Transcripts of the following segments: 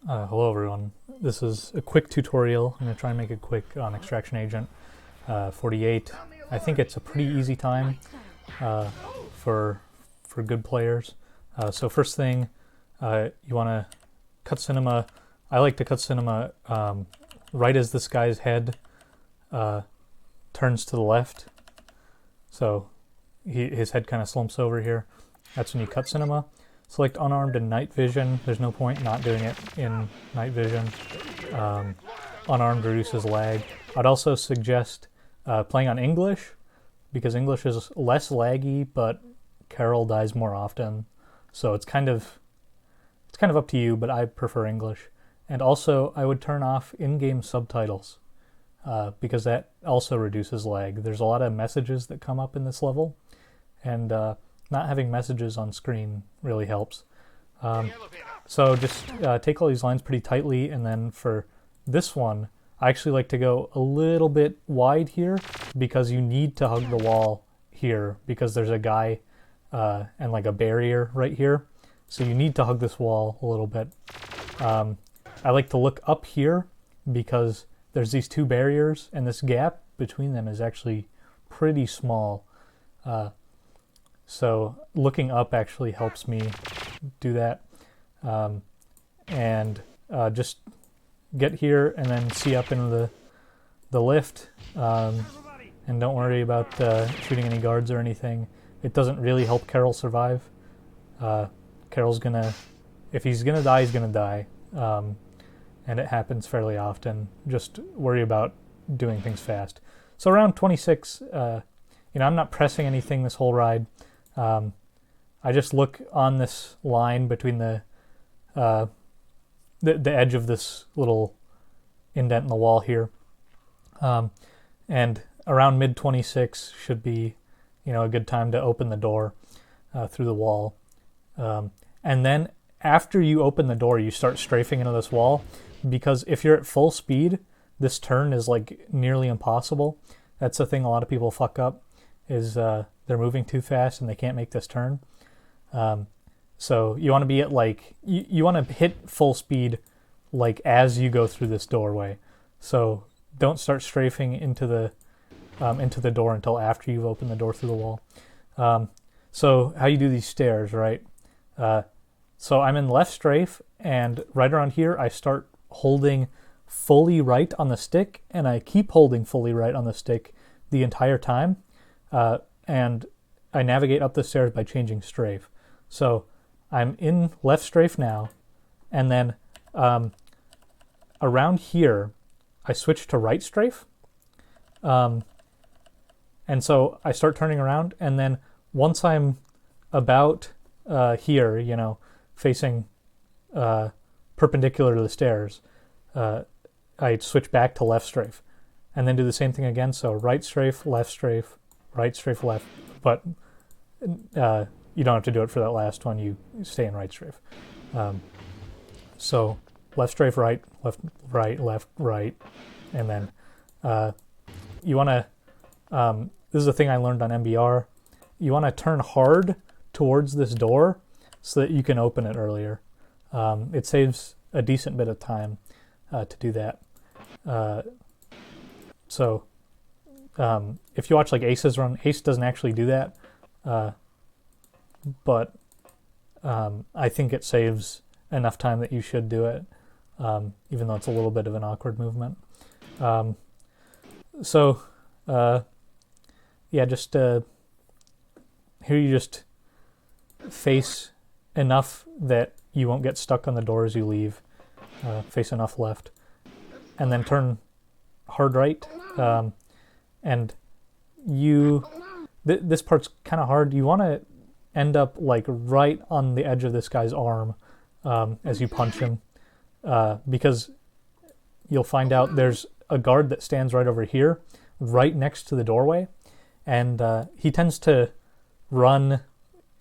Hello everyone. This is a quick tutorial. I'm going to try and make it quick on Extraction Agent 48. I think it's a pretty easy time for good players. So first thing, you want to cut cinema. I like to cut cinema right as this guy's head turns to the left. So his head kind of slumps over here. That's when you cut cinema. Select unarmed and night vision. There's no point not doing it in night vision. Unarmed reduces lag. I'd also suggest playing on English because English is less laggy, but Carol dies more often. So it's kind of up to you, but I prefer English. And also, I would turn off in-game subtitles because that also reduces lag. There's a lot of messages that come up in this level, and not having messages on screen really helps. So just take all these lines pretty tightly, and then for this one, I actually like to go a little bit wide here because you need to hug the wall here because there's a guy and like a barrier right here. So you need to hug this wall a little bit. I like to look up here because there's these two barriers and this gap between them is actually pretty small. So looking up actually helps me do that. And just get here and then see up into the lift. And don't worry about shooting any guards or anything. It doesn't really help Carol survive. Carol's gonna, if he's gonna die, he's gonna die. And it happens fairly often. Just worry about doing things fast. So around 26, I'm not pressing anything this whole ride. I just look on this line between the edge of this little indent in the wall here, and around mid 26 should be, a good time to open the door through the wall, and then after you open the door, you start strafing into this wall because if you're at full speed, this turn is like nearly impossible. That's the thing a lot of people fuck up is they're moving too fast and they can't make this turn. So you want to be at like, you want to hit full speed like as you go through this doorway. So don't start strafing into the door until after you've opened the door through the wall. So how you do these stairs, right? So I'm in left strafe, and right around here I start holding fully right on the stick, and I keep holding fully right on the stick the entire time. And I navigate up the stairs by changing strafe. So I'm in left strafe now, and then around here, I switch to right strafe. And so I start turning around, and then once I'm about here, facing perpendicular to the stairs, I switch back to left strafe, and then do the same thing again. So right strafe, right strafe, left, but you don't have to do it for that last one. You stay in right strafe. So left strafe, right, left, right, and then you want to, this is a thing I learned on MBR, you want to turn hard towards this door so that you can open it earlier. It saves a decent bit of time to do that. So if you watch like Ace's run, Ace doesn't actually do that, but I think it saves enough time that you should do it, even though it's a little bit of an awkward movement. Just here you just face enough that you won't get stuck on the door as you leave, face enough left, and then turn hard right. And this part's kind of hard. You want to end up like right on the edge of this guy's arm as you punch him, because you'll find out there's a guard that stands right over here, right next to the doorway, and he tends to run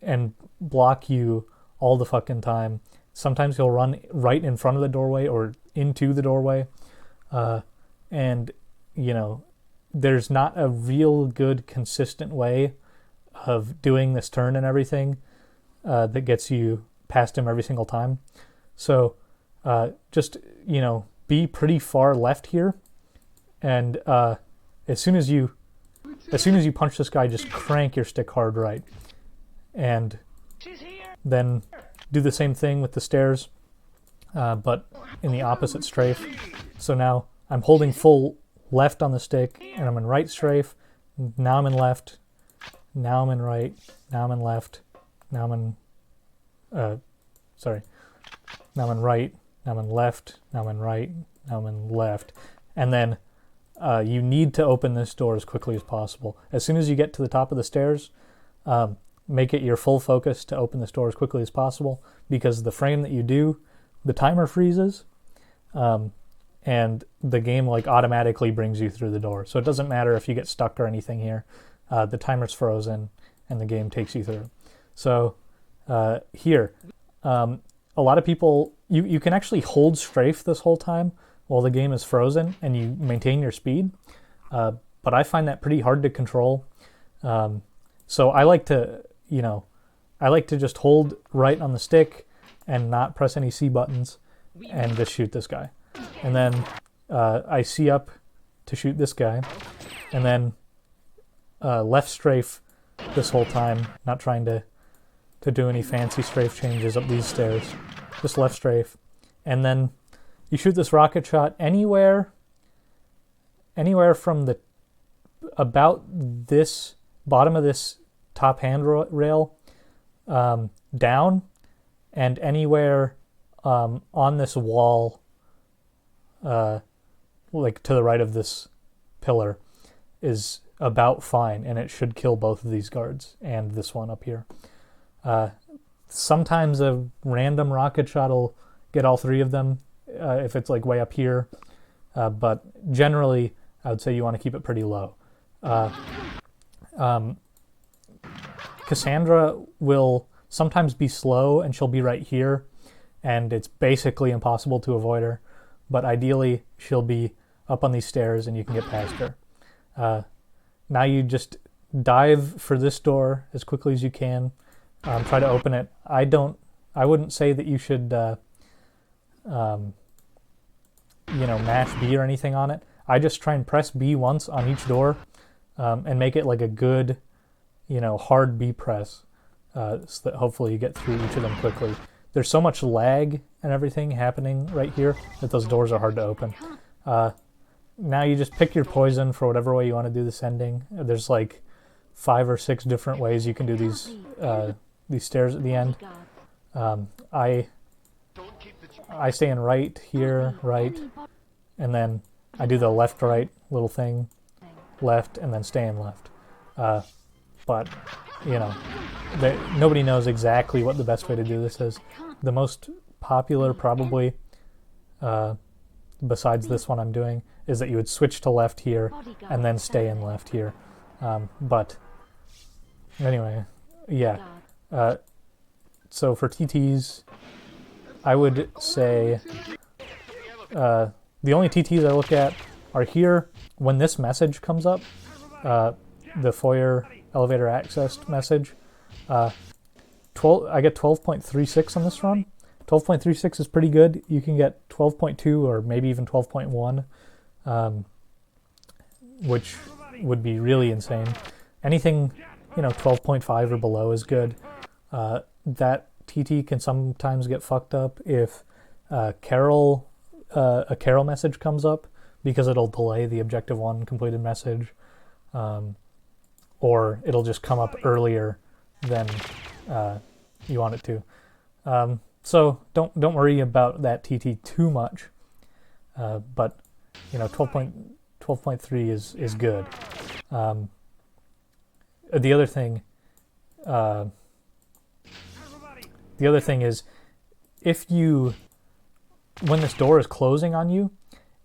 and block you all the fucking time. Sometimes he'll run right in front of the doorway or into the doorway, and there's not a real good consistent way of doing this turn and everything that gets you past him every single time. So just, be pretty far left here. And as soon as you punch this guy, just crank your stick hard right. And then do the same thing with the stairs, but in the opposite strafe. So now I'm holding full left on the stick, and I'm in right strafe. Now I'm in left. Now I'm in right. Now I'm in left. Now I'm in... Now I'm in right. Now I'm in left. Now I'm in right. Now I'm in left. And then you need to open this door as quickly as possible. As soon as you get to the top of the stairs, make it your full focus to open this door as quickly as possible, because the frame that you do, the timer freezes, and the game automatically brings you through the door. So it doesn't matter if you get stuck or anything here. The timer's frozen and the game takes you through. So here, a lot of people, you can actually hold strafe this whole time while the game is frozen and you maintain your speed. But I find that pretty hard to control. So I like to just hold right on the stick and not press any C buttons and just shoot this guy. And then I C up to shoot this guy. And then left strafe this whole time, not trying to do any fancy strafe changes up these stairs. Just left strafe. And then you shoot this rocket shot anywhere from about this bottom of this top handrail down, and anywhere on this wall, to the right of this pillar, is about fine, and it should kill both of these guards and this one up here. Sometimes a random rocket shot will get all three of them if it's way up here, but generally I would say you want to keep it pretty low. Cassandra will sometimes be slow, and she'll be right here, and it's basically impossible to avoid her, but ideally she'll be up on these stairs and you can get past her. Now you just dive for this door as quickly as you can. Try to open it. I wouldn't say that you should mash B or anything on it. I just try and press B once on each door, and make it a good, hard B press, so that hopefully you get through each of them quickly. There's so much lag and everything happening right here that those doors are hard to open. Now you just pick your poison for whatever way you want to do this ending. There's 5 or 6 different ways you can do these stairs at the end. I stay in right here, right, and then I do the left-right little thing, left, and then stay in left. But, nobody knows exactly what the best way to do this is. The most popular, probably, besides this one I'm doing, is that you would switch to left here and then stay in left here. But anyway, yeah. So for TTs, I would say the only TTs I look at are here when this message comes up, the foyer elevator accessed message. I get 12.36 on this run. 12.36 is pretty good. You can get 12.2 or maybe even 12.1, which would be really insane. Anything, 12.5 or below is good. That TT can sometimes get fucked up if a Carol message comes up, because it'll delay the Objective 1 completed message, or it'll just come up earlier than you want it to. So don't worry about that TT too much, but 12.3 is good. The other thing is, when this door is closing on you,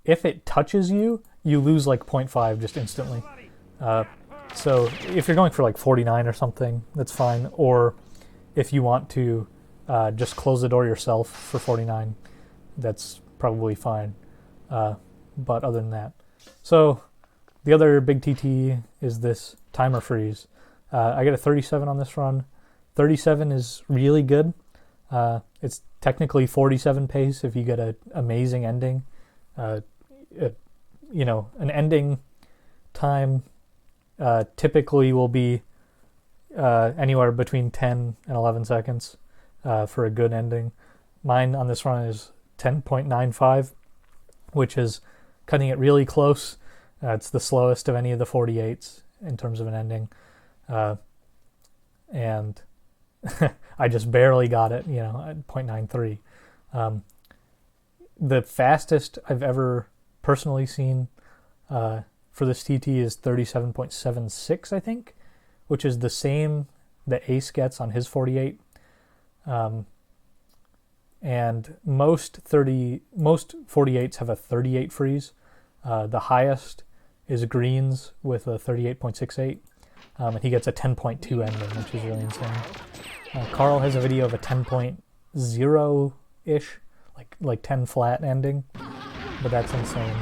if it touches you, you lose 0.5 just instantly. So if you're going for 49 or something, that's fine. Or if you want to just close the door yourself for 49, that's probably fine. But other than that. So the other big TT is this timer freeze. I get a 37 on this run. 37 is really good. It's technically 47 pace if you get an amazing ending. You know, an ending time typically will be anywhere between 10 and 11 seconds for a good ending. Mine on this run is 10.95, which is cutting it really close. It's the slowest of any of the 48s in terms of an ending. And I just barely got it, you know, at 0.93. The fastest I've ever personally seen for this TT is 37.76, I think, which is the same that Ace gets on his 48. And most 48s have a 38 freeze. The highest is Green's with a 38.68, and he gets a 10.2 ending, which is really insane. Carl has a video of a 10.0-ish, like 10 flat ending, but that's insane.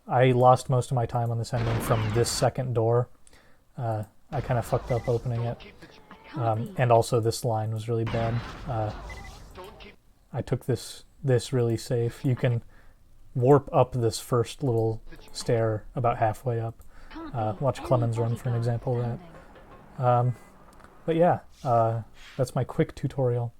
I lost most of my time on this ending from this second door. I kind of fucked up opening it, and also this line was really bad. I took this really safe. You can warp up this first little stair about halfway up. Watch Clemens run for an example of that. But yeah, that's my quick tutorial.